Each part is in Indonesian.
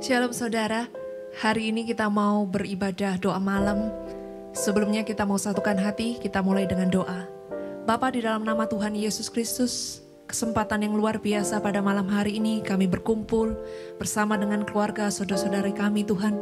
Shalom saudara, hari ini kita mau beribadah doa malam. Sebelumnya kita mau satukan hati, kita mulai dengan doa. Bapa, di dalam nama Tuhan Yesus Kristus, kesempatan yang luar biasa pada malam hari ini kami berkumpul bersama dengan keluarga saudara-saudari kami Tuhan,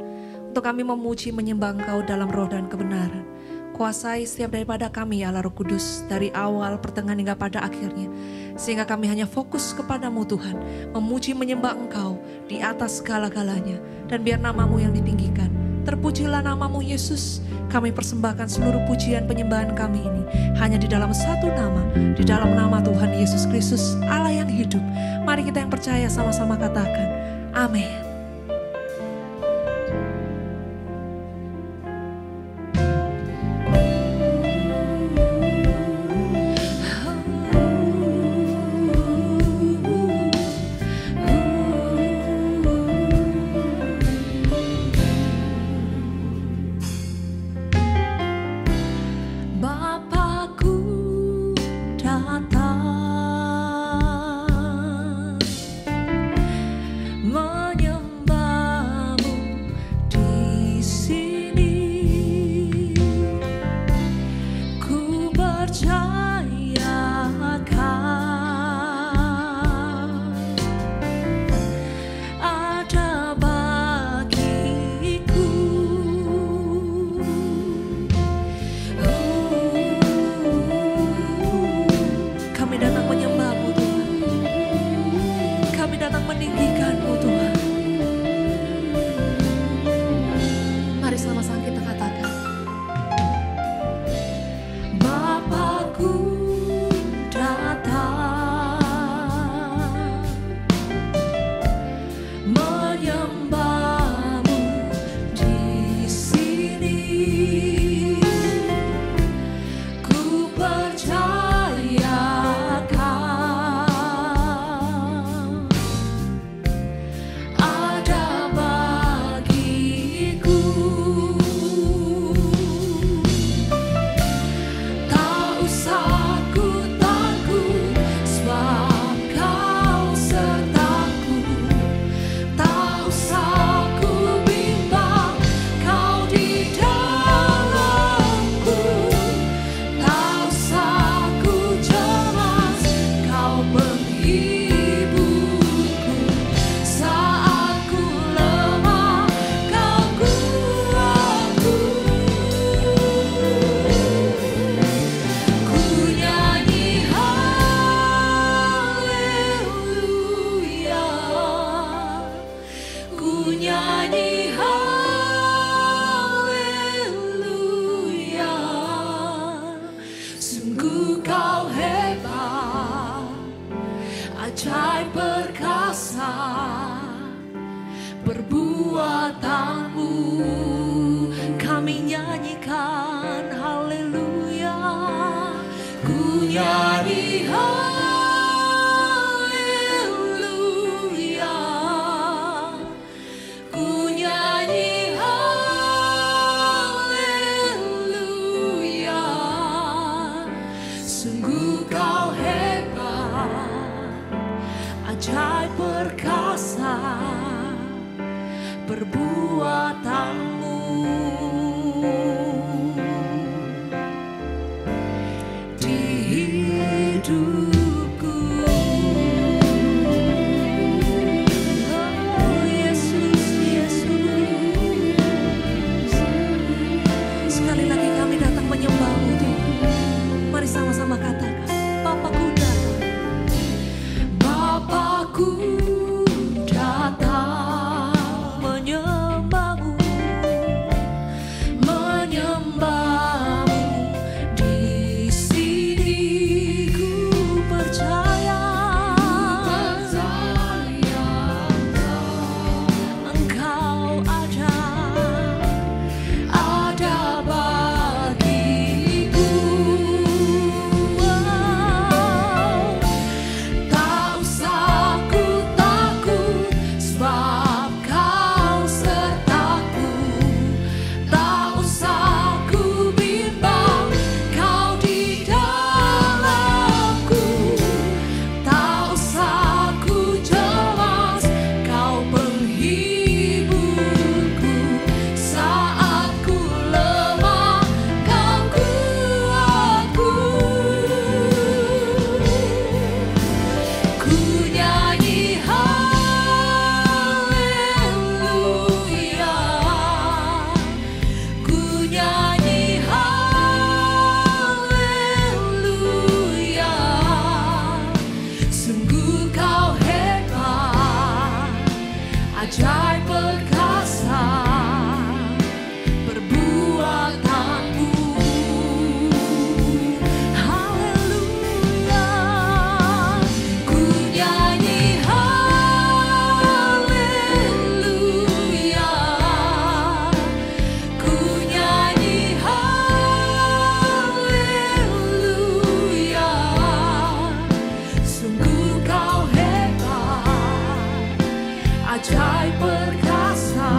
untuk kami memuji menyembah Engkau dalam roh dan kebenaran. Kuasai setiap daripada kami ya Allah Roh Kudus, dari awal, pertengahan hingga pada akhirnya, sehingga kami hanya fokus kepadamu Tuhan, memuji menyembah Engkau di atas segala-galanya, dan biar namamu yang ditinggikan. Terpujilah namamu Yesus. Kami persembahkan seluruh pujian penyembahan kami ini hanya di dalam satu nama, di dalam nama Tuhan Yesus Kristus, Allah yang hidup. Mari kita yang percaya sama-sama katakan amin. Bapakku datang menyembahmu. ajaib perkasa perbuatanmu. Haleluya, ku nyanyi haleluya, ku nyanyi haleluya. Sungguh kau hebat, ajaib perkasa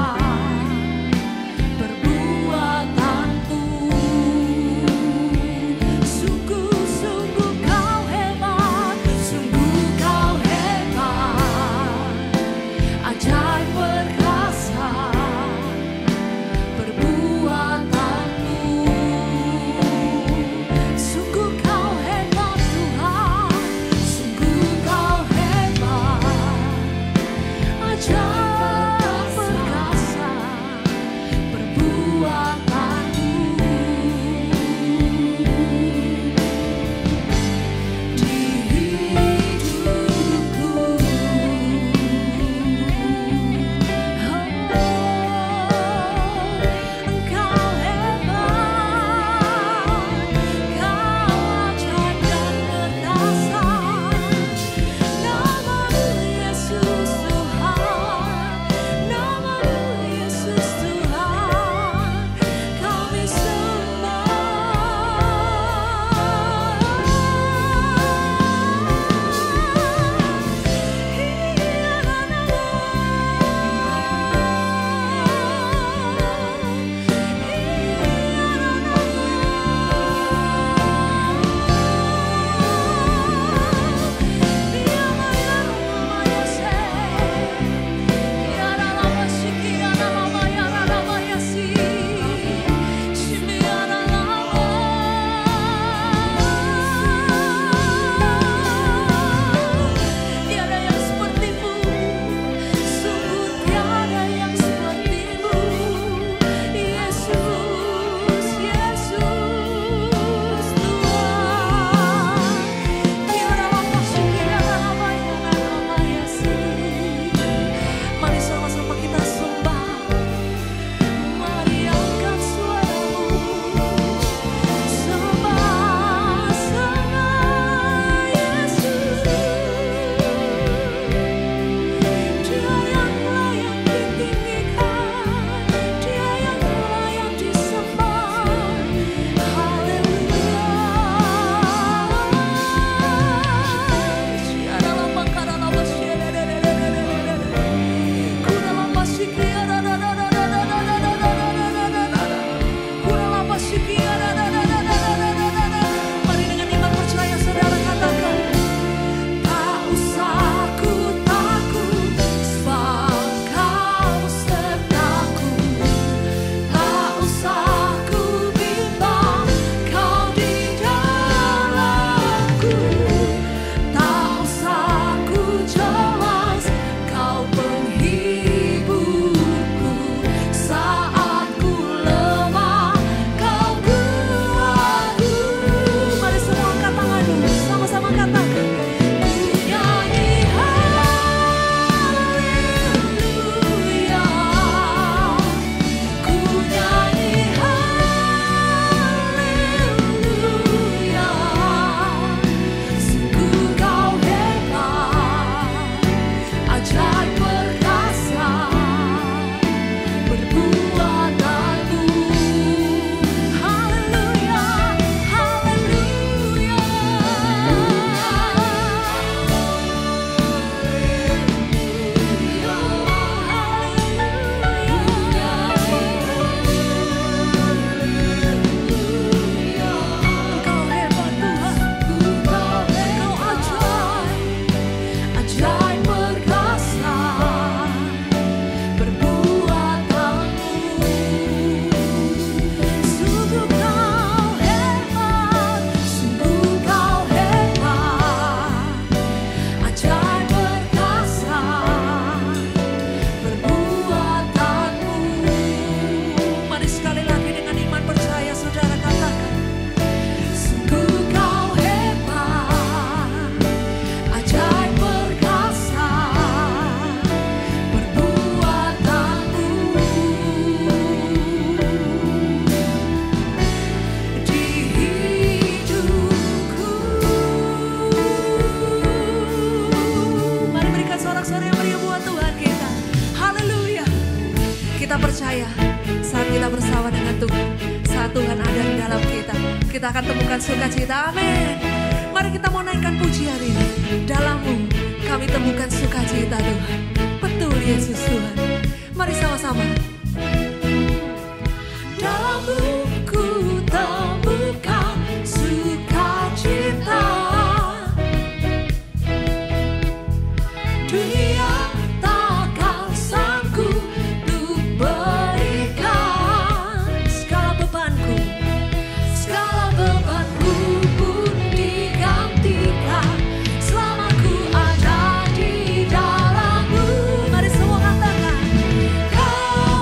kita percaya saat kita bersama dengan Tuhan, saat Tuhan ada di dalam kita akan temukan sukacita. Amin. Mari kita mau naikkan pujian ini. Dalam-Mu kami temukan sukacita Tuhan. Betul Yesus Tuhan. Mari sama-sama. Dalam-Mu ku temukan sukacita. Dunia takkan sanggup untuk berikan segala bebanku pun digantikan selama ku ada di dalam-Mu. Mari semua katakan, Kau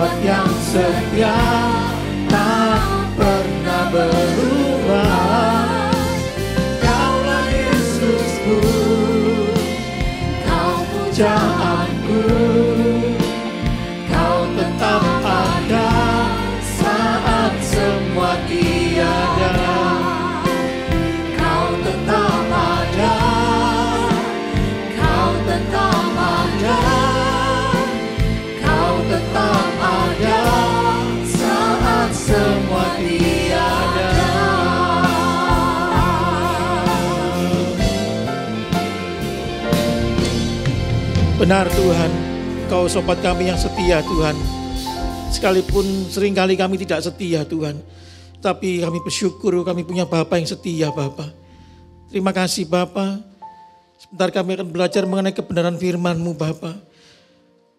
Tuhan yang setia, tak pernah berubah. Kaulah Yesusku, Kau pujaanku, Kau tetap ada saat semua tiada. Kau tetap ada, Kau tetap ada, Kau tetap ada saat semua tiada. Benar Tuhan, Kau sobat kami yang setia Tuhan. Sekalipun seringkali kami tidak setia Tuhan, tapi kami bersyukur kami punya Bapa yang setia Bapa. Terima kasih Bapa. Sebentar kami akan belajar mengenai kebenaran firman-Mu Bapa.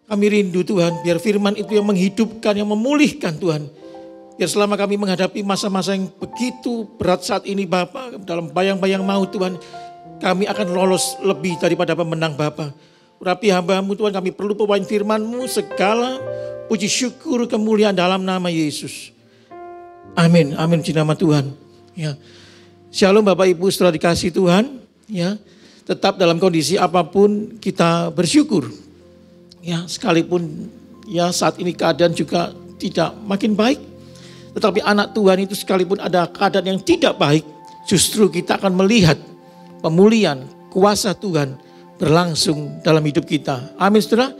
Kami rindu Tuhan, biar firman itu yang menghidupkan, yang memulihkan Tuhan. Biar selama kami menghadapi masa-masa yang begitu berat saat ini Bapa, dalam bayang-bayang maut Tuhan, kami akan lolos lebih daripada pemenang Bapa. Urapi hamba-Mu Tuhan, kami perlu pewahyuan firman-Mu, segala puji syukur kemuliaan dalam nama Yesus. Amin, amin di nama Tuhan. Ya. Shalom Bapak Ibu setelah dikasih Tuhan, ya. Tetap dalam kondisi apapun kita bersyukur. Ya, sekalipun ya saat ini keadaan juga tidak makin baik, tetapi anak Tuhan itu sekalipun ada keadaan yang tidak baik, justru kita akan melihat pemulihan kuasa Tuhan berlangsung dalam hidup kita. Amin saudara.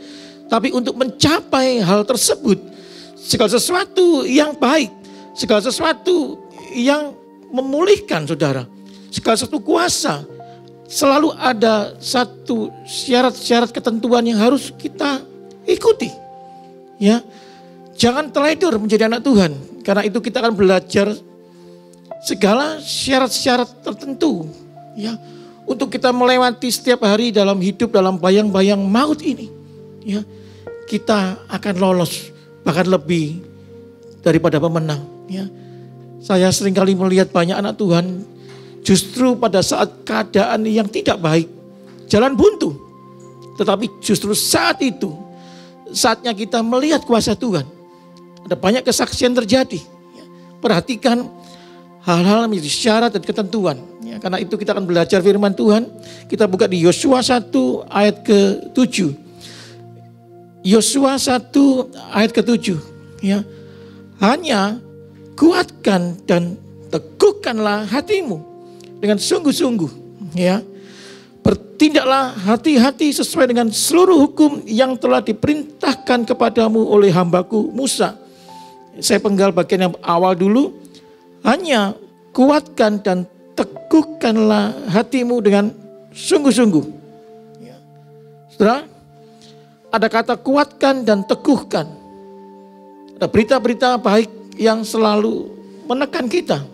Tapi untuk mencapai hal tersebut, segala sesuatu yang baik, segala sesuatu yang memulihkan saudara, segala sesuatu kuasa, selalu ada satu syarat-syarat ketentuan yang harus kita ikuti. Ya, jangan teledor menjadi anak Tuhan. Karena itu kita akan belajar segala syarat-syarat tertentu. Ya, untuk kita melewati setiap hari dalam hidup dalam bayang-bayang maut ini. Ya, kita akan lolos bahkan lebih daripada pemenang. Ya, saya seringkali melihat banyak anak Tuhan justru pada saat keadaan yang tidak baik, jalan buntu. Tetapi justru saat itu, saatnya kita melihat kuasa Tuhan. Ada banyak kesaksian terjadi. Perhatikan hal-hal yang menjadi syarat dan ketentuan. Ya, karena itu kita akan belajar firman Tuhan. Kita buka di Yosua 1 ayat ke-7. Yosua 1 ayat ke-7. Ya, hanya kuatkan dan teguhkanlah hatimu dengan sungguh-sungguh, ya. Bertindaklah hati-hati sesuai dengan seluruh hukum yang telah diperintahkan kepadamu oleh hambaku Musa. Saya penggal bagian yang awal dulu. Hanya kuatkan dan teguhkanlah hatimu dengan sungguh-sungguh. Ya. Saudara, ada kata kuatkan dan teguhkan. Ada berita-berita baik yang selalu menekan kita.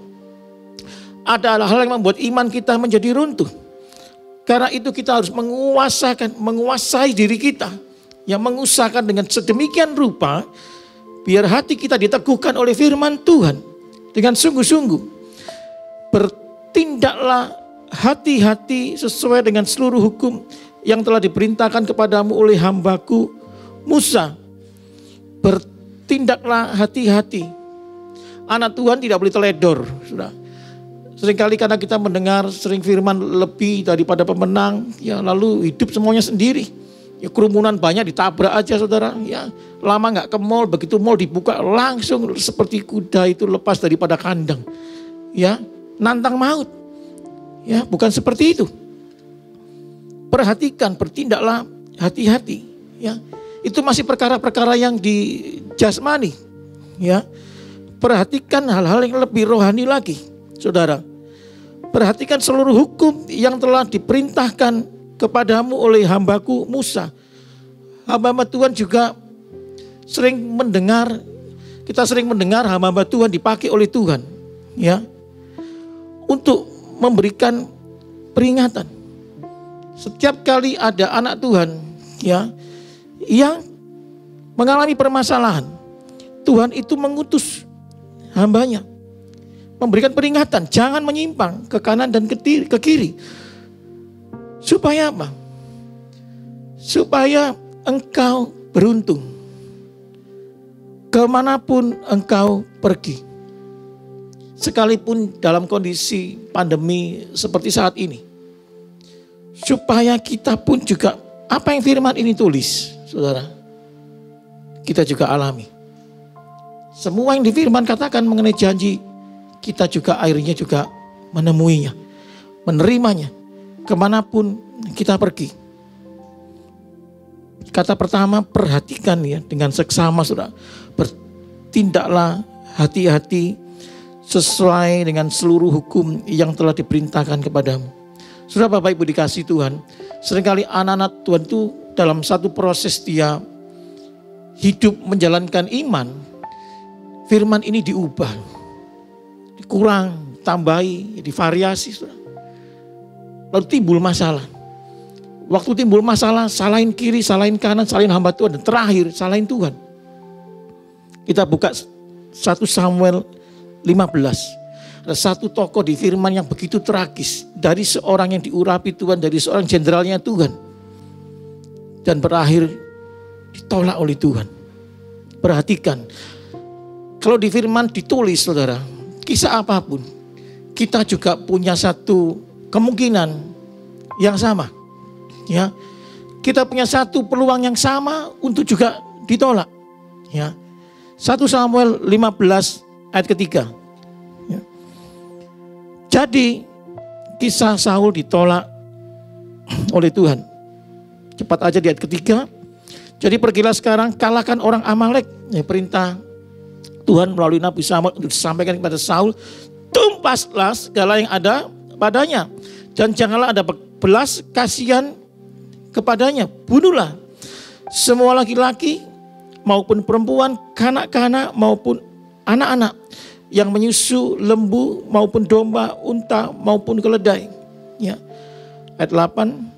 Ada hal-hal yang membuat iman kita menjadi runtuh. Karena itu kita harus menguasai diri kita. Yang mengusahakan dengan sedemikian rupa, biar hati kita diteguhkan oleh firman Tuhan. Dengan sungguh-sungguh. Bertindaklah hati-hati sesuai dengan seluruh hukum yang telah diperintahkan kepadamu oleh hambaku Musa. Bertindaklah hati-hati. Anak Tuhan tidak boleh teledor, sudah. Seringkali karena kita mendengar sering firman lebih daripada pemenang, ya lalu hidup semuanya sendiri. Ya kerumunan banyak ditabrak aja saudara. Ya lama nggak ke mall, begitu mall dibuka langsung seperti kuda itu lepas daripada kandang. Ya nantang maut. Ya bukan seperti itu. Perhatikan, bertindaklah hati-hati. Ya itu masih perkara-perkara yang di jasmani. Ya perhatikan hal-hal yang lebih rohani lagi, saudara. Perhatikan seluruh hukum yang telah diperintahkan kepadamu oleh hambaku Musa. Hamba-hamba Tuhan juga sering mendengar, kita sering mendengar hamba-hamba Tuhan dipakai oleh Tuhan, ya, untuk memberikan peringatan. Setiap kali ada anak Tuhan, ya, yang mengalami permasalahan, Tuhan itu mengutus hambanya, memberikan peringatan, jangan menyimpang ke kanan dan ke kiri. Supaya apa? Supaya engkau beruntung. kemanapun engkau pergi, sekalipun dalam kondisi pandemi seperti saat ini, supaya kita pun juga apa yang firman ini tulis, saudara, kita juga alami. Semua yang di firman katakan mengenai janji, kita juga akhirnya juga menemuinya, menerimanya, kemanapun kita pergi. Kata pertama, perhatikan ya dengan seksama, saudara. Bertindaklah hati-hati sesuai dengan seluruh hukum yang telah diperintahkan kepadamu. Saudara, Bapak Ibu dikasih Tuhan, seringkali anak-anak Tuhan itu dalam satu proses dia hidup menjalankan iman, firman ini diubah, dikurang, tambahi, divariasi, saudara. Lalu timbul masalah. Waktu timbul masalah, salahin kiri, salahin kanan, salahin hamba Tuhan, dan terakhir salahin Tuhan. Kita buka 1 Samuel 15. Ada satu tokoh di firman yang begitu tragis, dari seorang yang diurapi Tuhan, dari seorang jenderalnya Tuhan, dan berakhir ditolak oleh Tuhan. Perhatikan, kalau di firman ditulis, saudara, kisah apapun, kita juga punya satu kemungkinan yang sama. Ya, kita punya satu peluang yang sama untuk juga ditolak. Ya, 1 Samuel 15 ayat ketiga. Ya. Jadi kisah Saul ditolak oleh Tuhan. Cepat aja di ayat ketiga. Jadi pergilah sekarang, kalahkan orang Amalek. Ya, perintah Tuhan melalui Nabi Samuel untuk disampaikan kepada Saul. Tumpaslah segala yang ada padanya, dan janganlah ada belas kasihan kepadanya. Bunuhlah semua laki-laki maupun perempuan, kanak-kanak maupun anak-anak yang menyusu, lembu maupun domba, unta maupun keledai. Ya. Ayat 8.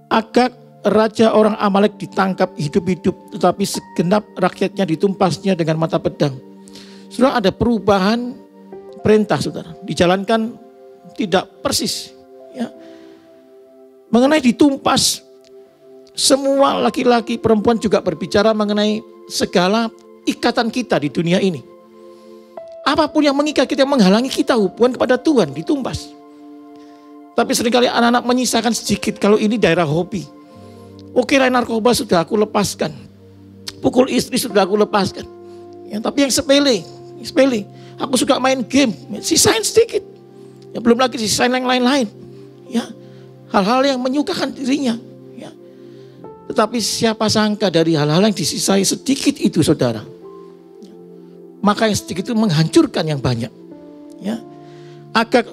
Agag raja orang Amalek ditangkap hidup-hidup, tetapi segenap rakyatnya ditumpasnya dengan mata pedang. Saudara, ada perubahan perintah, saudara, dijalankan tidak persis. Ya. Mengenai ditumpas, semua laki-laki perempuan juga berbicara mengenai segala ikatan kita di dunia ini. Apapun yang mengikat kita, yang menghalangi kita hubungan kepada Tuhan, ditumpas. Tapi seringkali anak-anak menyisakan sedikit, kalau ini daerah hobi. Oke, narkoba sudah aku lepaskan, pukul istri sudah aku lepaskan. Ya, tapi yang sepele, aku suka main game, sisain sedikit. Ya, belum lagi sisain yang lain-lain. Ya. Hal-hal yang menyukakan dirinya. Ya. Tetapi siapa sangka dari hal-hal yang disisai sedikit itu, saudara. Ya. Maka yang sedikit itu menghancurkan yang banyak. Ya. Agag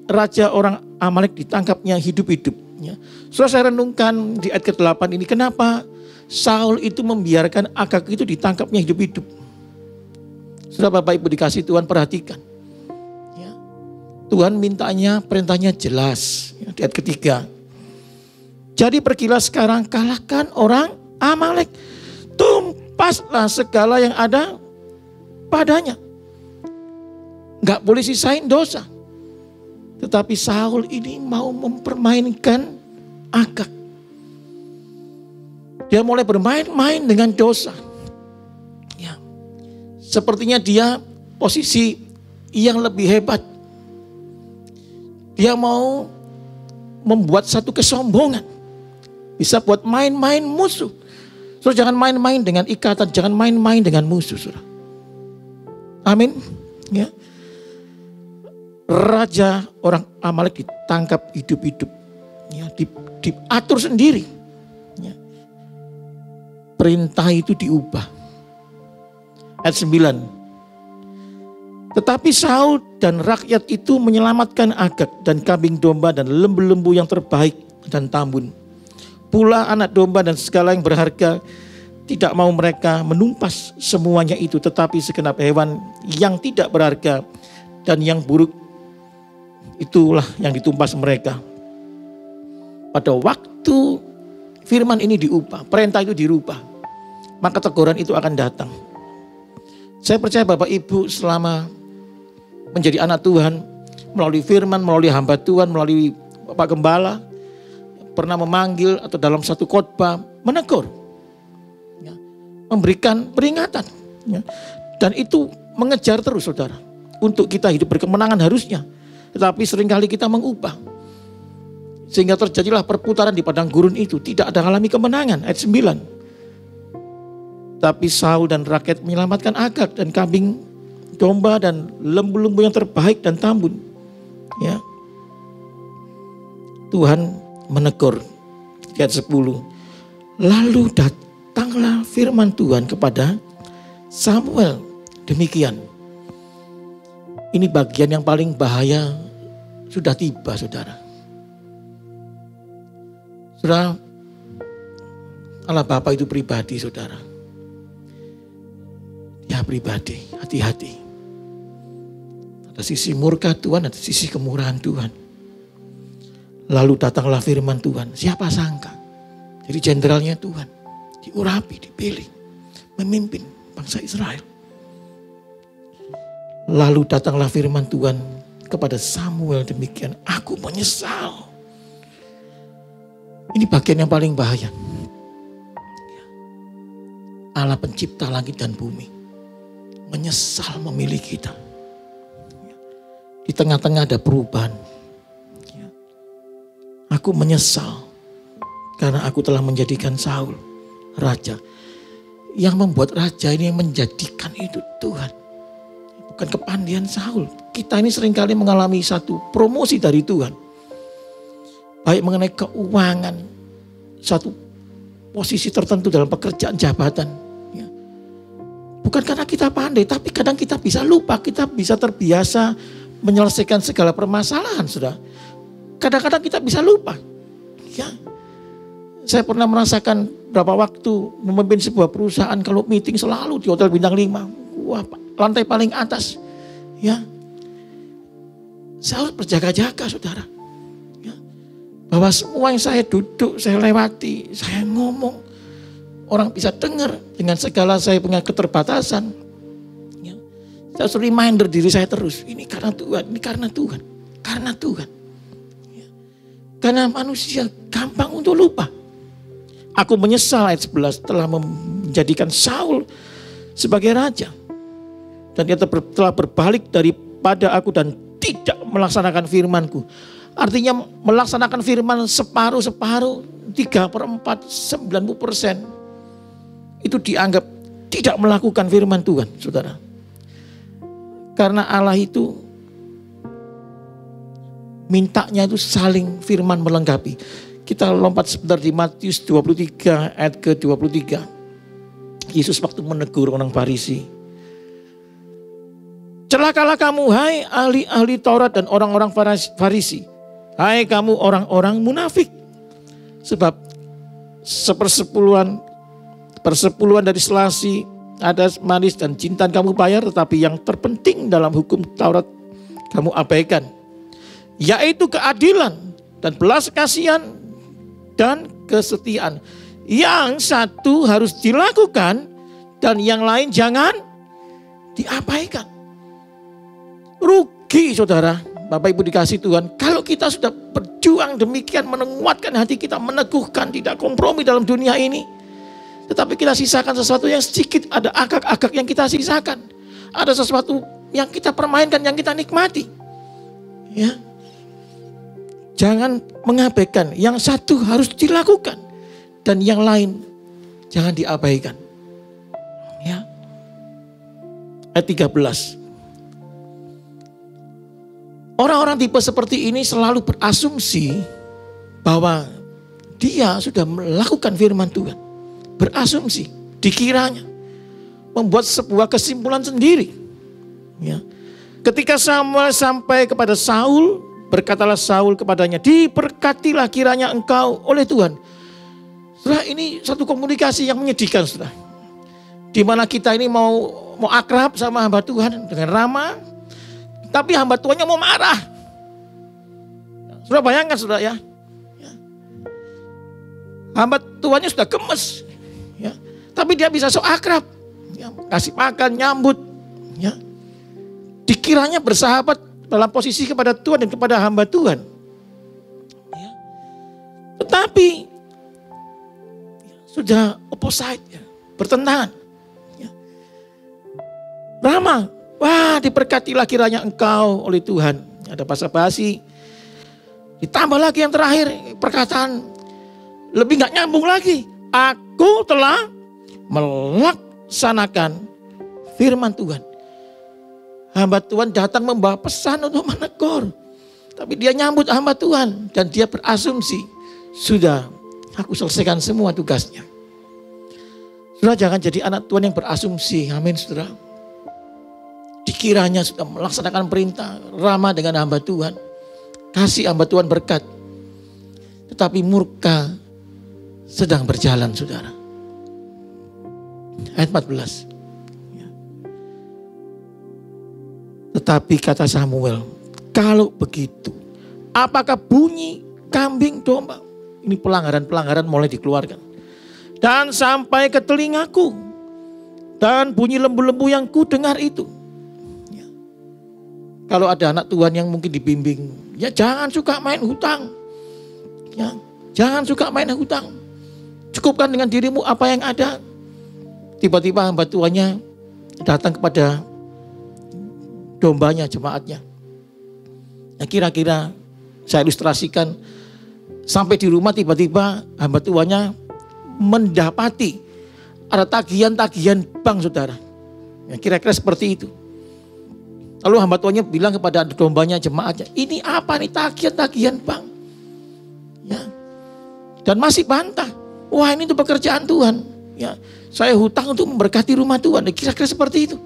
raja orang Amalek ditangkapnya hidup-hidup. Ya. Setelah saya renungkan di ayat ke-8 ini, kenapa Saul itu membiarkan Agag itu ditangkapnya hidup-hidup. Saudara, Bapak Ibu dikasih Tuhan, perhatikan. Tuhan mintanya, perintahnya jelas. Ya, di ayat ketiga. Jadi pergilah sekarang, kalahkan orang Amalek. Tumpaslah segala yang ada padanya. Gak boleh sisain dosa. Tetapi Saul ini mau mempermainkan Agag. Dia mulai bermain-main dengan dosa. Ya. Sepertinya dia posisi yang lebih hebat. Dia mau membuat satu kesombongan. Bisa buat main-main musuh. So, jangan main-main dengan ikatan, jangan main-main dengan musuh. Saudara. Amin. Ya. Raja orang Amalek ditangkap hidup-hidup. Ya, diatur sendiri. Ya. Perintah itu diubah. Ayat 9. Tetapi Saul dan rakyat itu menyelamatkan Agag dan kambing domba dan lembu-lembu yang terbaik dan tambun. Pula anak domba dan segala yang berharga, tidak mau mereka menumpas semuanya itu, tetapi segenap hewan yang tidak berharga dan yang buruk, itulah yang ditumpas mereka. Pada waktu firman ini diubah, perintah itu dirubah, maka teguran itu akan datang. Saya percaya Bapak Ibu selama menjadi anak Tuhan, melalui firman, melalui hamba Tuhan, melalui Bapak Gembala, pernah memanggil atau dalam satu khotbah menegur. Ya. memberikan peringatan. Ya. Dan itu mengejar terus saudara. Untuk kita hidup berkemenangan harusnya. Tetapi seringkali kita mengubah. Sehingga terjadilah perputaran di padang gurun itu. Tidak ada alami kemenangan. Ayat 9. Tapi Saul dan rakyat menyelamatkan Agag dan kambing domba dan lembu-lembu yang terbaik dan tambun. Ya. Tuhan menegur. Ayat 10. Lalu datanglah firman Tuhan kepada Samuel. Demikian. Ini bagian yang paling bahaya sudah tiba saudara. Saudara, Allah Bapa itu pribadi saudara. Dia pribadi, hati-hati. Ada sisi murka Tuhan, ada sisi kemurahan Tuhan. Lalu datanglah firman Tuhan. Siapa sangka? Jadi jenderalnya Tuhan. Diurapi, dipilih. Memimpin bangsa Israel. Lalu datanglah firman Tuhan kepada Samuel demikian. Aku menyesal. Ini bagian yang paling bahaya. Allah pencipta langit dan bumi. Menyesal memilih kita. Di tengah-tengah ada perubahan. Aku menyesal. Karena aku telah menjadikan Saul raja. Yang membuat raja ini menjadikan itu Tuhan. Bukan kepandian Saul. Kita ini seringkali mengalami satu promosi dari Tuhan. Baik mengenai keuangan. Satu posisi tertentu dalam pekerjaan jabatan. Ya. Bukan karena kita pandai. Tapi kadang kita bisa lupa. Kita bisa terbiasa menyelesaikan segala permasalahan. Sudah. Kadang-kadang kita bisa lupa. Ya. Saya pernah merasakan berapa waktu memimpin sebuah perusahaan kalau meeting selalu di hotel bintang 5. Wah, lantai paling atas. Ya. Saya harus berjaga-jaga saudara. Ya. Bahwa semua yang saya duduk, saya lewati, saya ngomong. Orang bisa dengar dengan segala saya punya keterbatasan. Ya. Saya harus reminder diri saya terus. Ini karena Tuhan, ini karena Tuhan. Karena Tuhan. Ya. Karena manusia gampang untuk lupa. Aku menyesal ayat 11 telah menjadikan Saul sebagai raja. Dan dia telah berbalik daripada aku dan tidak melaksanakan firmanku. Artinya melaksanakan firman separuh-separuh, 3/4, 90%. Itu dianggap tidak melakukan firman Tuhan, saudara. Karena Allah itu mintanya itu saling firman melengkapi. Kita lompat sebentar di Matius 23 ayat ke-23. Yesus waktu menegur orang Farisi. Celakalah kamu hai ahli-ahli Taurat dan orang-orang Farisi. Hai kamu orang-orang munafik. Sebab persepuluhan dari selasi, adas, manis dan jintan kamu bayar. Tetapi yang terpenting dalam hukum Taurat kamu abaikan. Yaitu keadilan dan belas kasihan dan kesetiaan. Yang satu harus dilakukan dan yang lain jangan diabaikan. Rugi saudara, Bapak Ibu dikasih Tuhan. Kalau kita sudah berjuang demikian menguatkan hati kita, meneguhkan, tidak kompromi dalam dunia ini. Tetapi kita sisakan sesuatu yang sedikit, ada agak-agak yang kita sisakan. Ada sesuatu yang kita permainkan, yang kita nikmati. Ya. Jangan mengabaikan, yang satu harus dilakukan dan yang lain jangan diabaikan. Ya. Ayat 13. Orang-orang tipe seperti ini selalu berasumsi bahwa dia sudah melakukan firman Tuhan. Berasumsi, dikiranya membuat sebuah kesimpulan sendiri. Ya. Ketika Samuel sampai kepada Saul, berkatalah Saul kepadanya, diberkatilah kiranya engkau oleh Tuhan. Setelah ini satu komunikasi yang menyedihkan, saudara. Di mana kita ini mau akrab sama hamba Tuhan dengan ramah, tapi hamba Tuhannya mau marah. Sudah bayangkan saudara ya. Hamba Tuhannya sudah gemes, ya. Tapi dia bisa sok akrab, ya. Kasih makan, nyambut, ya. Dikiranya bersahabat dalam posisi kepada Tuhan dan kepada hamba Tuhan. Ya. Tetapi sudah opposite, ya. bertentangan. Ya. Rama, wah diberkatilah kiranya engkau oleh Tuhan. Ada basa-basi. Ditambah lagi yang terakhir, perkataan lebih gak nyambung lagi. Aku telah melaksanakan firman Tuhan. Hamba Tuhan datang membawa pesan untuk menegur. Tapi dia nyambut hamba Tuhan. Dan dia berasumsi, sudah aku selesaikan semua tugasnya. Saudara, jangan jadi anak Tuhan yang berasumsi. Amin, saudara. Dikiranya sudah melaksanakan perintah, ramah dengan hamba Tuhan. Kasih hamba Tuhan berkat. Tetapi murka sedang berjalan, saudara. Ayat 14. Tetapi kata Samuel, kalau begitu, apakah bunyi kambing domba? Ini pelanggaran-pelanggaran mulai dikeluarkan. Dan sampai ke telingaku. Dan bunyi lembu-lembu yang ku dengar itu. Ya. Kalau ada anak Tuhan yang mungkin dibimbing, ya jangan suka main hutang. Ya, jangan suka main hutang. Cukupkan dengan dirimu apa yang ada. Tiba-tiba hamba Tuhannya datang kepada dombanya, jemaatnya. Nah, kira-kira saya ilustrasikan, sampai di rumah tiba-tiba hamba Tuhannya mendapati ada tagihan-tagihan bank, saudara. Ya, kira-kira seperti itu. Lalu hamba Tuhannya bilang kepada dombanya, jemaatnya, ini apa nih tagihan-tagihan bank? Ya. Dan masih bantah. Wah, ini untuk pekerjaan Tuhan. Ya, saya hutang untuk memberkati rumah Tuhan. Kira-kira seperti itu.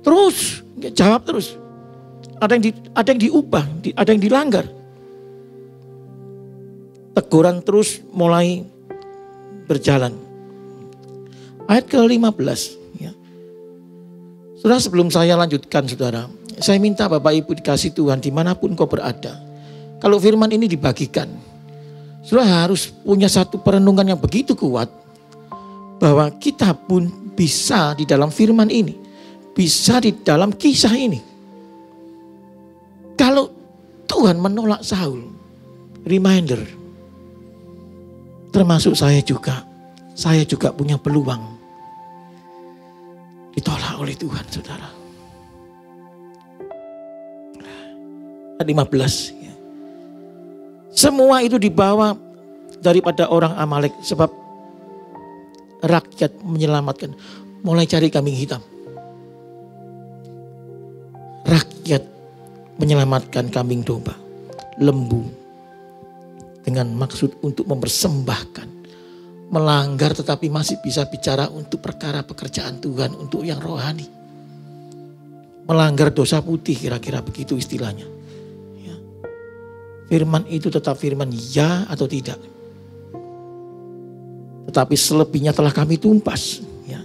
Terus, jawab terus. Ada yang diubah, ada yang dilanggar. Teguran terus mulai berjalan. Ayat ke-15. Ya. Saudara, sebelum saya lanjutkan, saudara, saya minta Bapak Ibu dikasih Tuhan dimanapun kau berada. Kalau firman ini dibagikan, saudara harus punya satu perenungan yang begitu kuat. Bahwa kita pun bisa di dalam firman ini. Bisa di dalam kisah ini. Kalau Tuhan menolak Saul, reminder, termasuk saya juga punya peluang ditolak oleh Tuhan, saudara. Ayat 15. Ya. Semua itu dibawa daripada orang Amalek, sebab rakyat menyelamatkan, mulai cari kambing hitam. Rakyat menyelamatkan kambing domba, lembu, dengan maksud untuk mempersembahkan. Melanggar tetapi masih bisa bicara untuk perkara pekerjaan Tuhan, untuk yang rohani. Melanggar dosa putih, kira-kira begitu istilahnya. Ya. Firman itu tetap firman ya atau tidak. Tetapi selebihnya telah kami tumpas. Ya.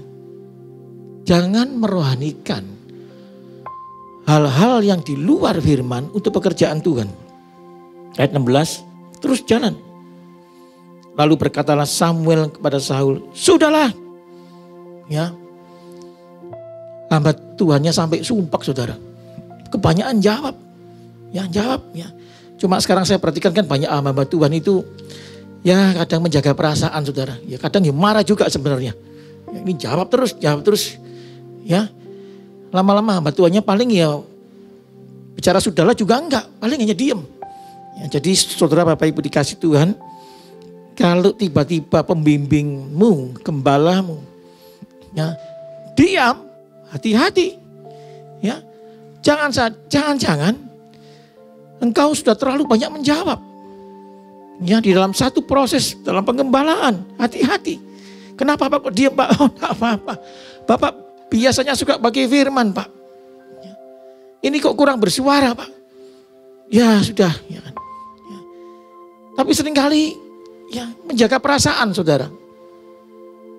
Jangan merohanikan hal-hal yang di luar firman untuk pekerjaan Tuhan. Ayat 16, terus jalan. Lalu berkatalah Samuel kepada Saul, sudahlah. Ya. Hamba Tuhannya sampai sumpah, saudara. Kebanyakan jawab. Ya, jawab. Ya. Cuma sekarang saya perhatikan kan banyak hamba Tuhan itu ya kadang menjaga perasaan, saudara. Ya kadang ya marah juga sebenarnya. Ya, ini jawab terus. Ya. Lama-lama hamba Tuhannya paling ya bicara sudahlah juga enggak, paling hanya diam. Ya, jadi saudara Bapak Ibu dikasih Tuhan, kalau tiba-tiba pembimbingmu, gembalamu, ya diam, hati-hati. Ya, jangan engkau sudah terlalu banyak menjawab. Ya, di dalam satu proses dalam pengembalaan, hati-hati. Kenapa Pak diam, Pak? Oh, tak apa-apa. Bapak biasanya suka bagi firman, Pak. Ya. Ini kok kurang bersuara, Pak. Ya sudah. Ya. Ya. Tapi seringkali ya menjaga perasaan, saudara.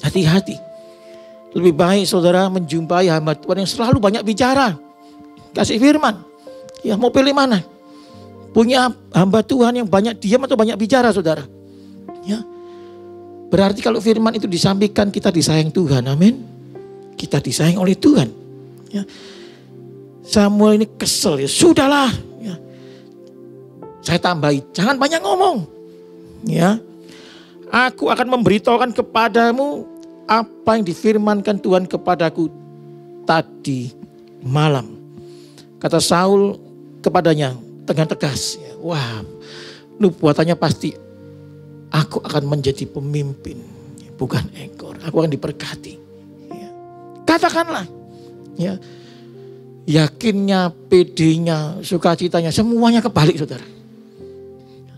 Hati-hati. Lebih baik saudara menjumpai hamba Tuhan yang selalu banyak bicara. Kasih firman. Ya, mau pilih mana? Punya hamba Tuhan yang banyak diam atau banyak bicara, saudara. Ya. Berarti kalau firman itu disampaikan, kita disayang Tuhan. Amin. Kita disayang oleh Tuhan. Ya. Samuel ini kesel, ya sudahlah. Ya. Saya tambahi, jangan banyak ngomong. Ya. Aku akan memberitahukan kepadamu apa yang difirmankan Tuhan kepadaku tadi malam. Kata Saul kepadanya dengan tegas, wah, nubuatannya pasti aku akan menjadi pemimpin, bukan ekor. Aku akan diberkati. Ya. Katakanlah, ya, yakinnya, pedenya, sukacitanya, semuanya kebalik, saudara.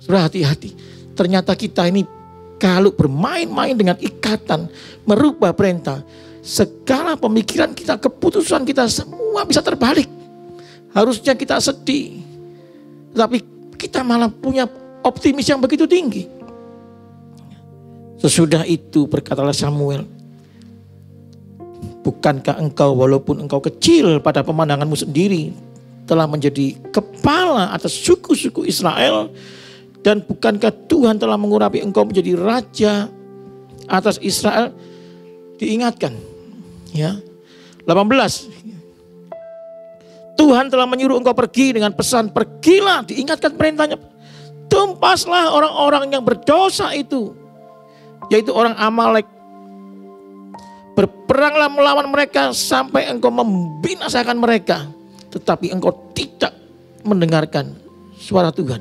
Saudara, hati-hati. Ternyata kita ini kalau bermain-main dengan ikatan, merubah perintah, segala pemikiran kita, keputusan kita semua bisa terbalik. Harusnya kita sedih, tapi kita malah punya optimis yang begitu tinggi. Sesudah itu berkatalah Samuel, bukankah engkau walaupun engkau kecil pada pemandanganmu sendiri telah menjadi kepala atas suku-suku Israel, dan bukankah Tuhan telah mengurapi engkau menjadi raja atas Israel? Diingatkan, ya. 18. Tuhan telah menyuruh engkau pergi dengan pesan, pergilah, diingatkan perintahnya. Tumpaslah orang-orang yang berdosa itu, yaitu orang Amalek. Berperanglah melawan mereka sampai engkau membinasakan mereka. Tetapi engkau tidak mendengarkan suara Tuhan.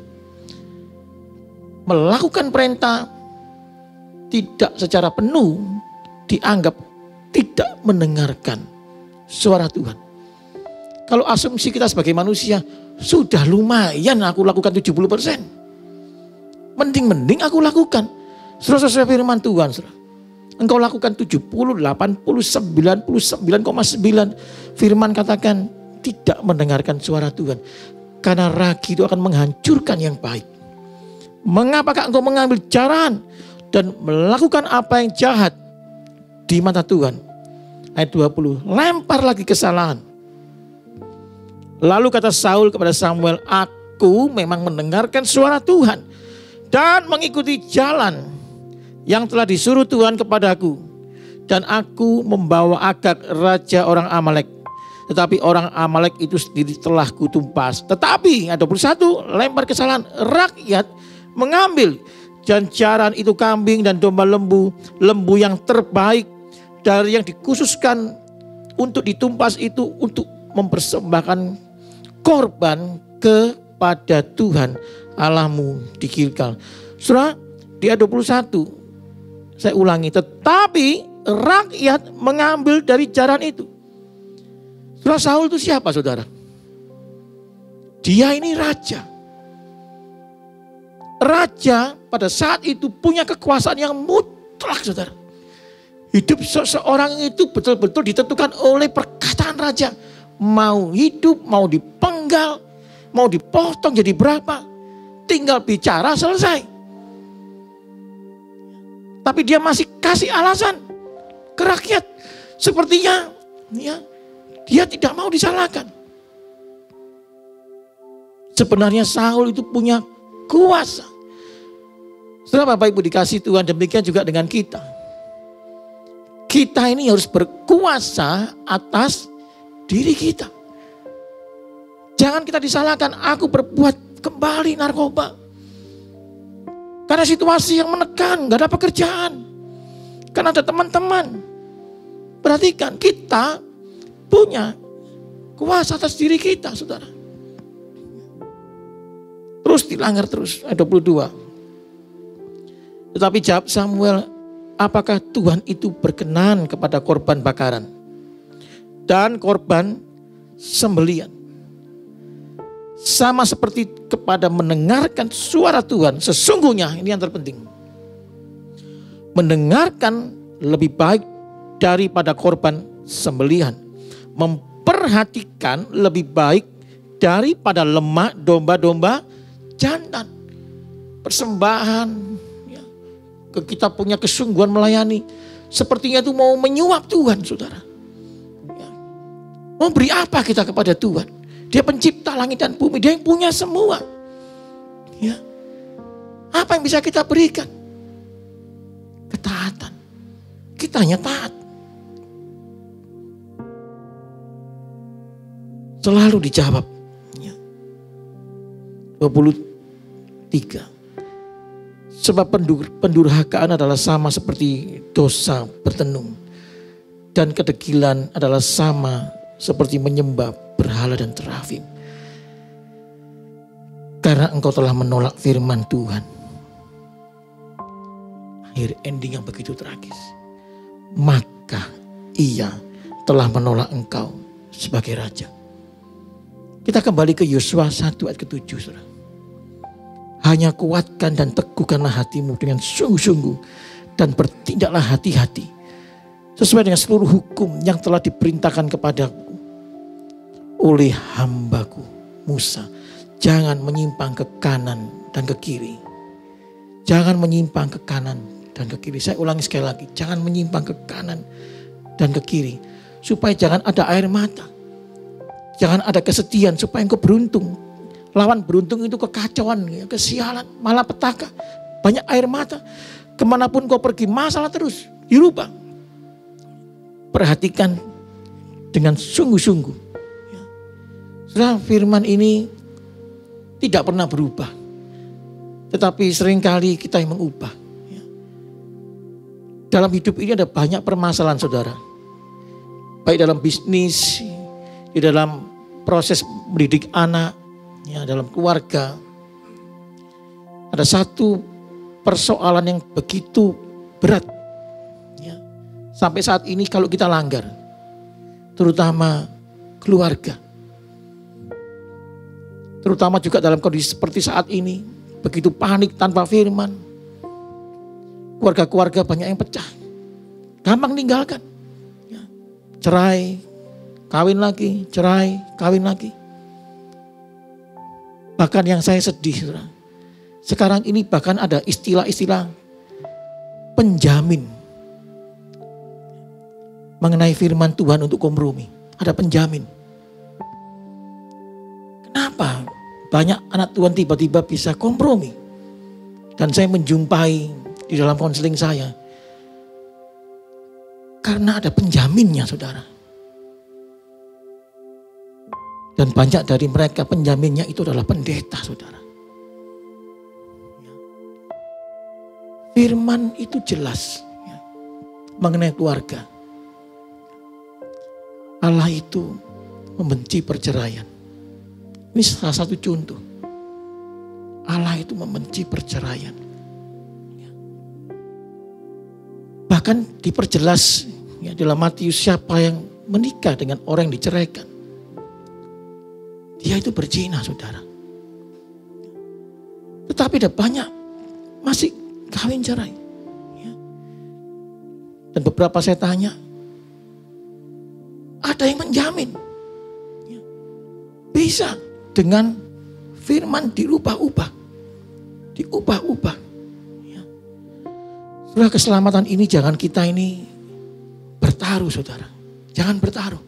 Melakukan perintah tidak secara penuh dianggap tidak mendengarkan suara Tuhan. Kalau asumsi kita sebagai manusia, sudah lumayan aku lakukan 70%. Mending aku lakukan. Sesuai firman Tuhan. Engkau lakukan 70, 80, 99,9. Firman katakan tidak mendengarkan suara Tuhan. Karena ragi itu akan menghancurkan yang baik. Mengapakah engkau mengambil jalan dan melakukan apa yang jahat di mata Tuhan? Ayat 20, lempar lagi kesalahan. Lalu kata Saul kepada Samuel, aku memang mendengarkan suara Tuhan dan mengikuti jalan yang telah disuruh Tuhan kepadaku. Dan aku membawa Agag raja orang Amalek. Tetapi orang Amalek itu sendiri telah kutumpas. Tetapi, ayat 21, lempar kesalahan, rakyat mengambil janjaran itu kambing dan domba lembu yang terbaik dari yang dikhususkan untuk ditumpas itu untuk mempersembahkan korban kepada Tuhan Allahmu di Gilgal. Saudara, di ayat 21, saya ulangi, tetapi rakyat mengambil dari jaran itu. Saudara, Saul itu siapa, saudara? Dia ini raja. Raja pada saat itu punya kekuasaan yang mutlak, saudara. Hidup seseorang itu betul-betul ditentukan oleh perkataan raja. Mau hidup, mau dipenggal, mau dipotong jadi berapa, tinggal bicara selesai. Tapi dia masih kasih alasan ke rakyat. Sepertinya ya, dia tidak mau disalahkan. Sebenarnya Saul itu punya kuasa. Setelah Bapak Ibu dikasih Tuhan, demikian juga dengan kita. Kita ini harus berkuasa atas diri kita. Jangan kita disalahkan, aku berbuat kembali narkoba. Karena situasi yang menekan, gak ada pekerjaan. Karena ada teman-teman. Perhatikan, kita punya kuasa atas diri kita, saudara. Terus dilanggar terus, ayat 22. Tetapi jawab Samuel, apakah Tuhan itu berkenan kepada korban bakaran dan korban sembelian? Sama seperti kepada mendengarkan suara Tuhan. Sesungguhnya ini yang terpenting. Mendengarkan lebih baik daripada korban sembelihan. Memperhatikan lebih baik daripada lemak domba-domba jantan. Persembahan. Ya. Kita punya kesungguhan melayani. Sepertinya itu mau menyuap Tuhan, saudara. Ya. Mau beri apa kita kepada Tuhan? Dia pencipta langit dan bumi. Dia yang punya semua. Ya. Apa yang bisa kita berikan? Ketaatan. Kita hanya taat. Selalu dijawab. Ya. 23. Sebab pendurhakaan adalah sama seperti dosa bertenung. Dan kedegilan adalah sama seperti menyembah berhala dan terafim. Karena engkau telah menolak firman Tuhan. Akhir ending yang begitu tragis. Maka ia telah menolak engkau sebagai raja. Kita kembali ke Yosua 1 ayat ke-7, saudara. Hanya kuatkan dan teguhkanlah hatimu dengan sungguh-sungguh dan bertindaklah hati-hati sesuai dengan seluruh hukum yang telah diperintahkan kepadaku oleh hambaku Musa. Jangan menyimpang ke kanan dan ke kiri. Jangan menyimpang ke kanan dan ke kiri. Saya ulangi sekali lagi. Jangan menyimpang ke kanan dan ke kiri. Supaya jangan ada air mata. Jangan ada kesedihan supaya engkau beruntung. Lawan beruntung itu kekacauan, kesialan, malapetaka. Banyak air mata. Kemanapun kau pergi masalah terus. Dirubah. Perhatikan dengan sungguh-sungguh. Saudara, firman ini tidak pernah berubah. Tetapi seringkali kita yang mengubah. Dalam hidup ini ada banyak permasalahan, saudara. Baik dalam bisnis, di dalam proses mendidik anak, ya, dalam keluarga. Ada satu persoalan yang begitu berat. Ya. Sampai saat ini kalau kita langgar, terutama keluarga. Terutama juga dalam kondisi seperti saat ini, begitu panik tanpa firman. Keluarga-keluarga banyak yang pecah. Gampang ninggalkan. Ya. Cerai, kawin lagi, cerai, kawin lagi. Bahkan yang saya sedih, saudara. Sekarang ini bahkan ada istilah-istilah penjamin mengenai firman Tuhan untuk kompromi. Ada penjamin. Kenapa banyak anak Tuhan tiba-tiba bisa kompromi? Dan saya menjumpai di dalam konseling saya. Karena ada penjaminnya, saudara. Dan banyak dari mereka penjaminnya itu adalah pendeta, saudara. Firman itu jelas ya, mengenai keluarga. Allah itu membenci perceraian. Ini salah satu contoh. Allah itu membenci perceraian. Ya. Bahkan diperjelas ya, dalam Matius, siapa yang menikah dengan orang yang diceraikan, dia itu berzina, saudara. Tetapi ada banyak masih kawin cerai. Ya. Dan beberapa saya tanya, ada yang menjamin. Ya. Bisa dengan firman dirubah-ubah. Diubah-ubah. Ya. Saudara, keselamatan ini jangan kita ini bertaruh, saudara. Jangan bertaruh.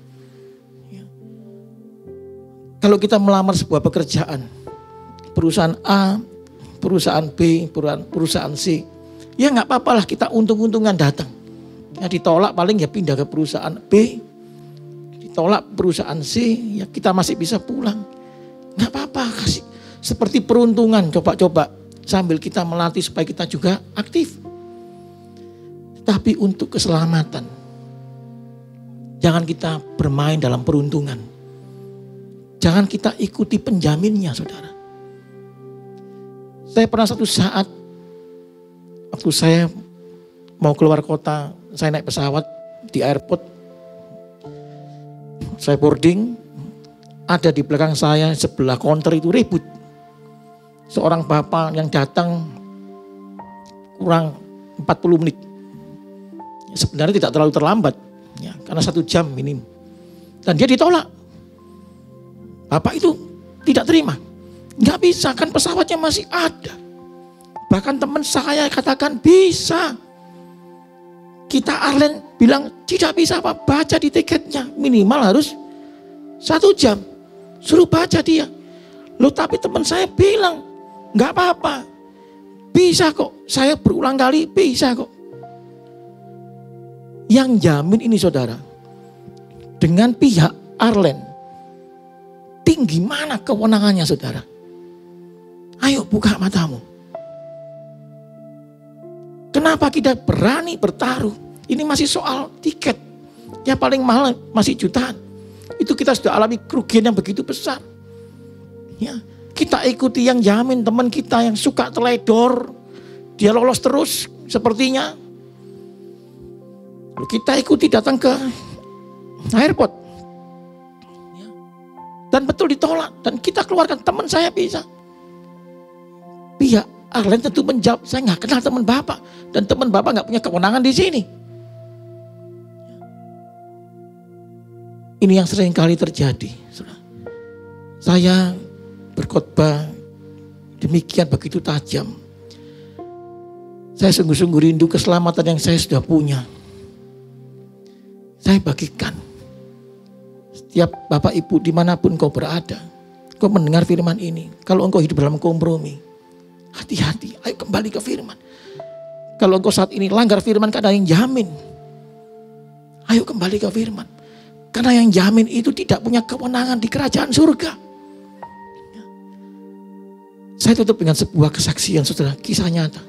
Kalau kita melamar sebuah pekerjaan, perusahaan A, perusahaan B, perusahaan C, ya nggak apa-apalah kita untung-untungan datang. Ya ditolak paling ya pindah ke perusahaan B, ditolak perusahaan C, ya kita masih bisa pulang. Nggak apa-apa, kasih seperti peruntungan, coba-coba sambil kita melatih supaya kita juga aktif. Tapi untuk keselamatan, jangan kita bermain dalam peruntungan. Jangan kita ikuti penjaminnya, saudara. Saya pernah satu saat, waktu saya mau keluar kota, saya naik pesawat di airport. Saya boarding, ada di belakang saya sebelah counter itu ribut. Seorang bapak yang datang kurang 40 menit. Sebenarnya tidak terlalu terlambat, ya, karena 1 jam minim. Dan dia ditolak. Bapak itu tidak terima. Nggak bisa, kan pesawatnya masih ada. Bahkan teman saya katakan bisa. Kita Arlen bilang tidak bisa Pak, baca di tiketnya. Minimal harus 1 jam. Suruh baca dia. Loh tapi teman saya bilang nggak apa-apa. Bisa kok, saya berulang kali bisa kok. Yang jamin ini, saudara, dengan pihak Arlen, tinggi mana kewenangannya, saudara? Ayo buka matamu. Kenapa kita berani bertaruh? Ini masih soal tiket. Yang paling mahal masih jutaan. Itu kita sudah alami kerugian yang begitu besar. Ya, kita ikuti yang jamin teman kita yang suka teledor. Dia lolos terus sepertinya. Lalu kita ikuti datang ke airport. Dan betul ditolak. Dan kita keluarkan teman saya bisa. Pihak airline tentu menjawab, saya nggak kenal teman Bapak. Dan teman Bapak nggak punya kewenangan di sini. Ini yang sering kali terjadi. Saya berkhotbah demikian begitu tajam. Saya sungguh-sungguh rindu keselamatan yang saya sudah punya. Saya bagikan. Setiap Bapak Ibu dimanapun kau berada, kau mendengar firman ini. Kalau engkau hidup dalam kompromi, hati-hati, ayo kembali ke firman. Kalau engkau saat ini langgar firman, kan ada yang jamin. Ayo kembali ke firman. Karena yang jamin itu tidak punya kewenangan di kerajaan surga. Saya tutup dengan sebuah kesaksian, saudara, kisah nyata.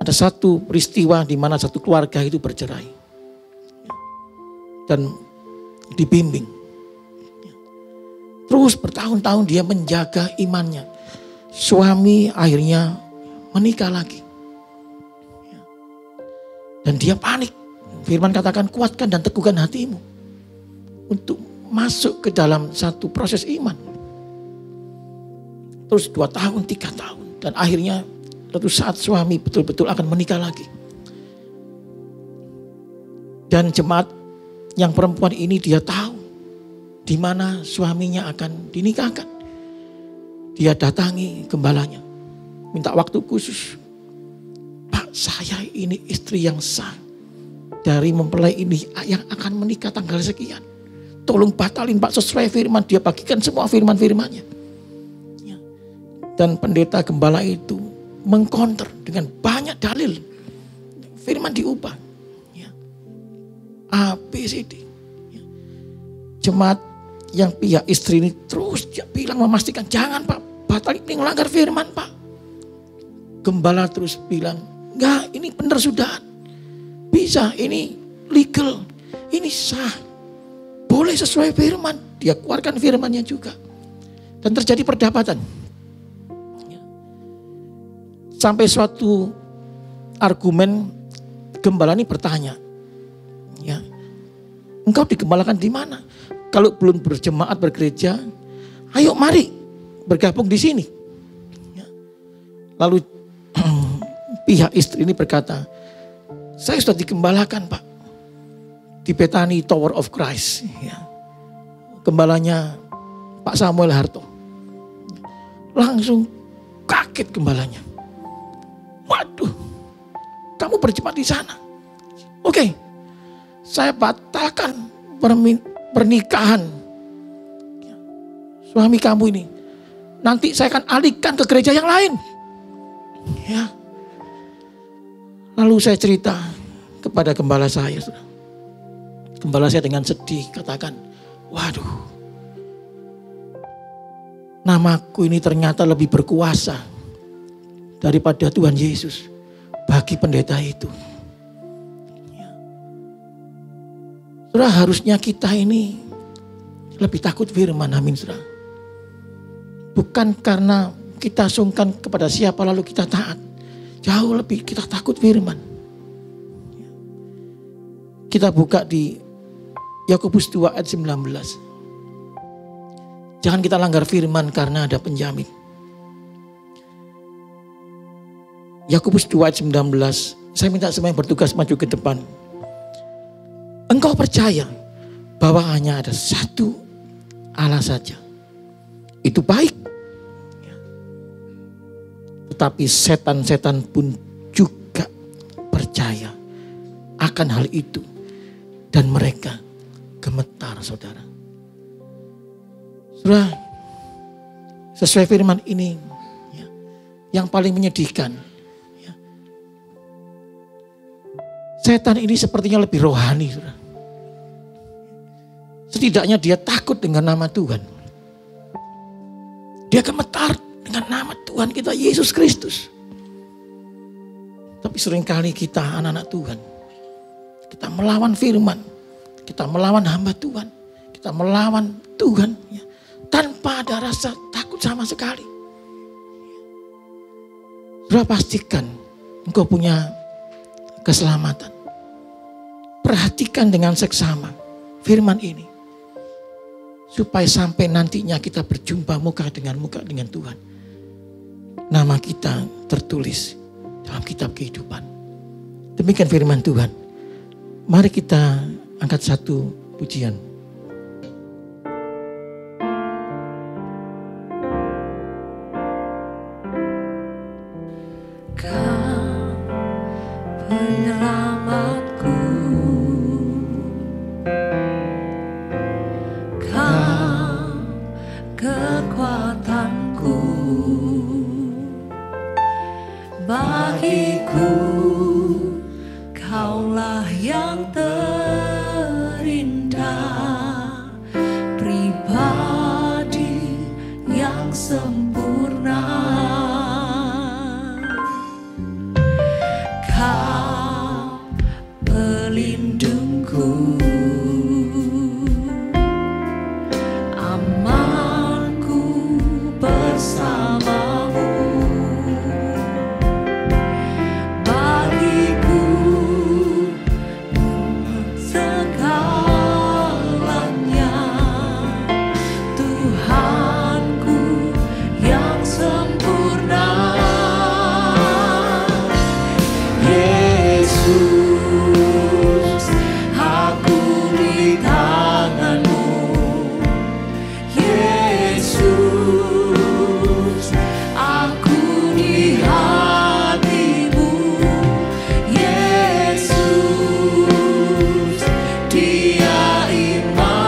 Ada satu peristiwa di mana satu keluarga itu bercerai. Dan dibimbing. Terus bertahun-tahun dia menjaga imannya. Suami akhirnya menikah lagi. Dan dia panik. Firman katakan, kuatkan dan teguhkan hatimu. Untuk masuk ke dalam satu proses iman. Terus 2 tahun, 3 tahun. Dan akhirnya suatu saat suami betul-betul akan menikah lagi. Dan jemaat yang perempuan ini dia tahu di mana suaminya akan dinikahkan. Dia datangi gembalanya, minta waktu khusus. Pak, saya ini istri yang sah dari mempelai ini yang akan menikah tanggal sekian. Tolong batalin Pak sesuai firman. Dia bagikan semua firman-firmannya. Dan pendeta gembala itu mengkonter dengan banyak dalil. Firman diubah. A, B, C, D. Jemaat yang pihak istri ini terus dia bilang memastikan, jangan Pak, batal ini melanggar firman Pak. Gembala terus bilang, enggak, ini benar sudah. Bisa, ini legal, ini sah. Boleh sesuai firman. Dia keluarkan firmannya juga. Dan terjadi perdebatan. Sampai suatu argumen gembala ini bertanya, ya, engkau digembalakan di mana? Kalau belum berjemaat bergereja, ayo mari bergabung di sini. Ya. Lalu pihak istri ini berkata, saya sudah digembalakan Pak di Bethany Tower of Christ. Ya. Gembalanya Pak Samuel Harto. Langsung kaget gembalanya. Waduh, kamu berjemaat di sana? Oke. Saya batalkan pernikahan suami kamu ini. Nanti saya akan alihkan ke gereja yang lain. Ya. Lalu saya cerita kepada gembala saya. Gembala saya dengan sedih katakan, waduh, namaku ini ternyata lebih berkuasa daripada Tuhan Yesus bagi pendeta itu. Saudara, harusnya kita ini lebih takut firman, amin saudara. Bukan karena kita sungkan kepada siapa lalu kita taat. Jauh lebih kita takut firman. Kita buka di Yakobus 2 ayat 19. Jangan kita langgar firman karena ada penjamin. Yakobus 2 ayat 19. Saya minta semua yang bertugas maju ke depan. Engkau percaya bahwa hanya ada satu Allah saja. Itu baik. Tetapi setan-setan pun juga percaya akan hal itu. Dan mereka gemetar, saudara. Saudara, sesuai firman ini, yang paling menyedihkan, setan ini sepertinya lebih rohani, saudara. Setidaknya dia takut dengan nama Tuhan. Dia gemetar dengan nama Tuhan. Tuhan kita Yesus Kristus. Tapi seringkali kita anak-anak Tuhan, kita melawan firman, kita melawan hamba Tuhan, kita melawan Tuhan ya, tanpa ada rasa takut sama sekali. Sudah pastikan engkau punya keselamatan. Perhatikan dengan seksama firman ini. Supaya sampai nantinya kita berjumpa muka dengan Tuhan. Nama kita tertulis dalam kitab kehidupan. Demikian firman Tuhan. Mari kita angkat satu pujian. Kau penyelamatku, Kau kekuatanku, bagiku Kaulah yang terindah, pribadi yang sempurna. Kau pelindungku, amanku bersamamu. Bagiku segalanya, Tuhanku yang sempurna. Yesus, aku di tangan-Mu. Yesus, aku di hati-Mu. Yesus, Dia Immanuel,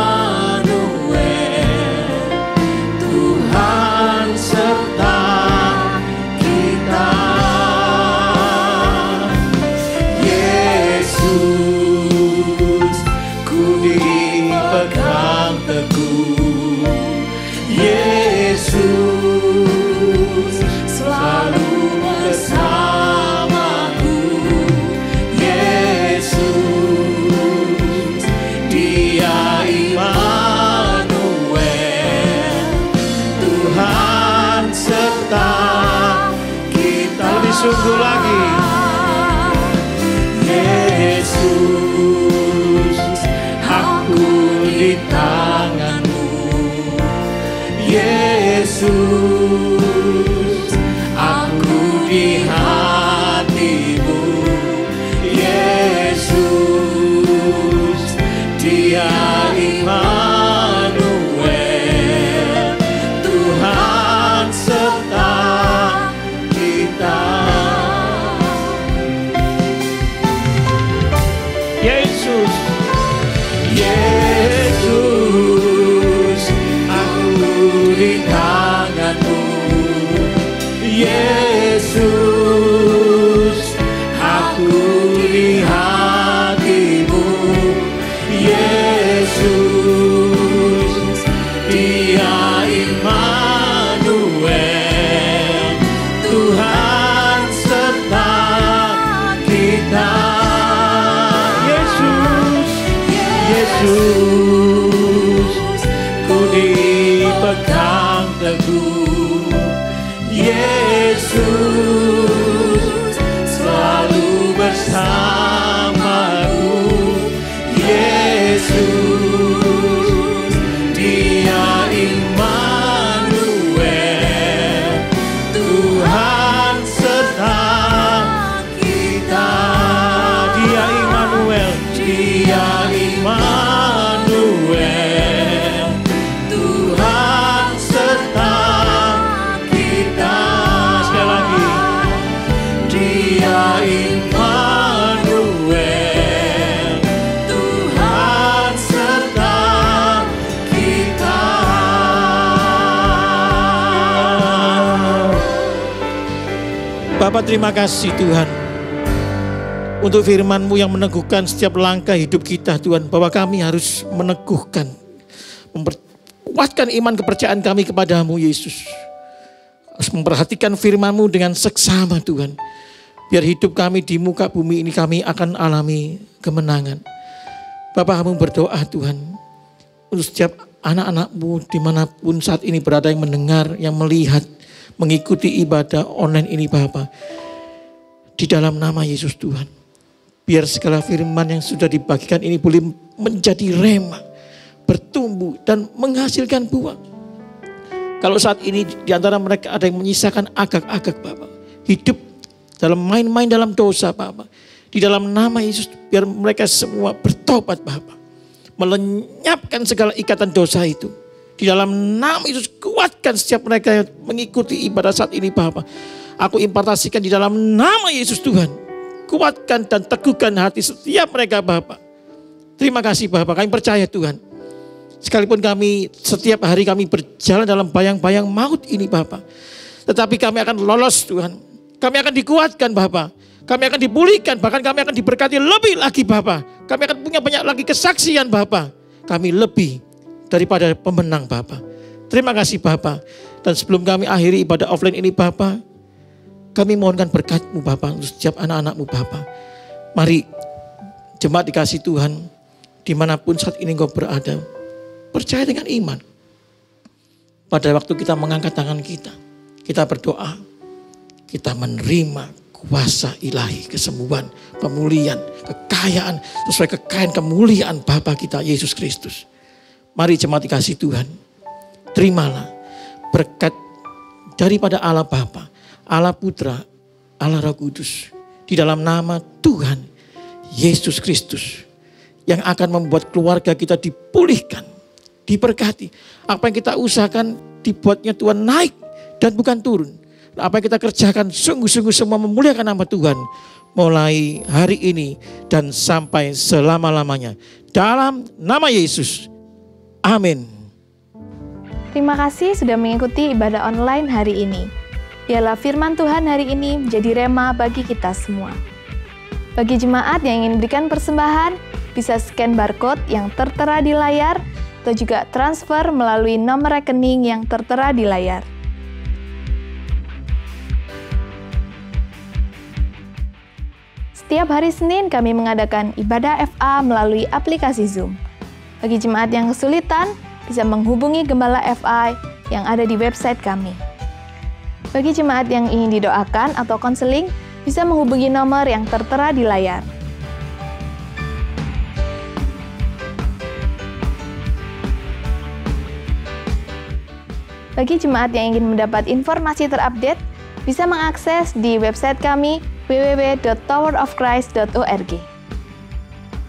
Tuhan serta kita. Yesus, ku dipegang teguh. Yesus, selalu bersamaku. Yesus, Dia Immanuel, Tuhan serta kita. Lebih sungguh lagi. Yesus, aku di tangan-Mu. Yesus, aku di hati-Mu. Yesus, Dia Immanuel, Tuhan serta kita. Yesus, Yesus, aku di tangan-Mu. Yesus, aku di hati-Mu. Yesus, Dia Immanuel, Tuhan serta kita. Yesus, ku dipegang teguh. Yesus, selalu bersamaku. Yesus, Dia Immanuel, Tuhan serta kita. Dia Immanuel, Dia Immanuel, Tuhan serta kita. Sekali lagi, Dia Immanuel, Tuhan serta kita. Bapa, terima kasih Tuhan untuk firman-Mu yang meneguhkan setiap langkah hidup kita Tuhan, bahwa kami harus meneguhkan, memperkuatkan iman kepercayaan kami kepadamu Yesus. Harus memperhatikan firman-Mu dengan seksama Tuhan. Biar hidup kami di muka bumi ini kami akan alami kemenangan. Bapak, kami berdoa Tuhan, untuk setiap anak-anak-Mu dimanapun saat ini berada yang mendengar, yang melihat, mengikuti ibadah online ini Bapak. Di dalam nama Yesus Tuhan. Biar segala firman yang sudah dibagikan ini boleh menjadi rema, bertumbuh dan menghasilkan buah. Kalau saat ini di antara mereka ada yang menyisakan agak-agak Bapak, hidup dalam main-main dalam dosa Bapak, di dalam nama Yesus biar mereka semua bertobat Bapak, melenyapkan segala ikatan dosa itu. Di dalam nama Yesus kuatkan setiap mereka yang mengikuti ibadah saat ini Bapak. Aku impartasikan di dalam nama Yesus Tuhan, kuatkan dan teguhkan hati setiap mereka Bapak. Terima kasih Bapak, kami percaya Tuhan. Sekalipun kami setiap hari kami berjalan dalam bayang-bayang maut ini Bapak, tetapi kami akan lolos Tuhan. Kami akan dikuatkan Bapak. Kami akan dipulihkan, bahkan kami akan diberkati lebih lagi Bapak. Kami akan punya banyak lagi kesaksian Bapak. Kami lebih daripada pemenang Bapak. Terima kasih Bapak. Dan sebelum kami akhiri ibadah offline ini Bapak, kami mohonkan berkat-Mu Bapak untuk setiap anak-anak-Mu Bapak. Mari jemaat dikasih Tuhan, dimanapun saat ini Engkau berada, percaya dengan iman. Pada waktu kita mengangkat tangan kita berdoa, kita menerima kuasa ilahi, kesembuhan, pemulihan, kekayaan, sesuai kekayaan kemuliaan Bapa kita Yesus Kristus. Mari jemaat dikasih Tuhan, terimalah berkat daripada Allah Bapa, Allah Putra, Allah Roh Kudus. Di dalam nama Tuhan Yesus Kristus, yang akan membuat keluarga kita dipulihkan, diberkati. Apa yang kita usahakan dibuatnya Tuhan naik dan bukan turun. Apa yang kita kerjakan sungguh-sungguh semua memuliakan nama Tuhan. Mulai hari ini dan sampai selama-lamanya. Dalam nama Yesus. Amin. Terima kasih sudah mengikuti ibadah online hari ini. Biarlah firman Tuhan hari ini menjadi rema bagi kita semua. Bagi jemaat yang ingin berikan persembahan, bisa scan barcode yang tertera di layar atau juga transfer melalui nomor rekening yang tertera di layar. Setiap hari Senin kami mengadakan ibadah FA melalui aplikasi Zoom. Bagi jemaat yang kesulitan, bisa menghubungi Gembala FA yang ada di website kami. Bagi jemaat yang ingin didoakan atau konseling, bisa menghubungi nomor yang tertera di layar. Bagi jemaat yang ingin mendapat informasi terupdate, bisa mengakses di website kami www.towerofchrist.org.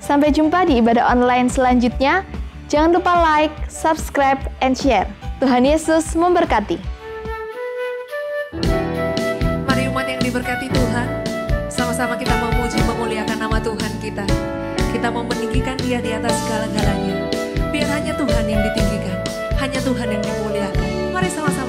Sampai jumpa di ibadah online selanjutnya. Jangan lupa like, subscribe, and share. Tuhan Yesus memberkati. Mari umat yang diberkati Tuhan, sama-sama kita memuji memuliakan nama Tuhan kita. Kita mau meninggikan Dia di atas segala-galanya. Biar hanya Tuhan yang ditinggikan, hanya Tuhan yang dimuliakan. Mari sama-sama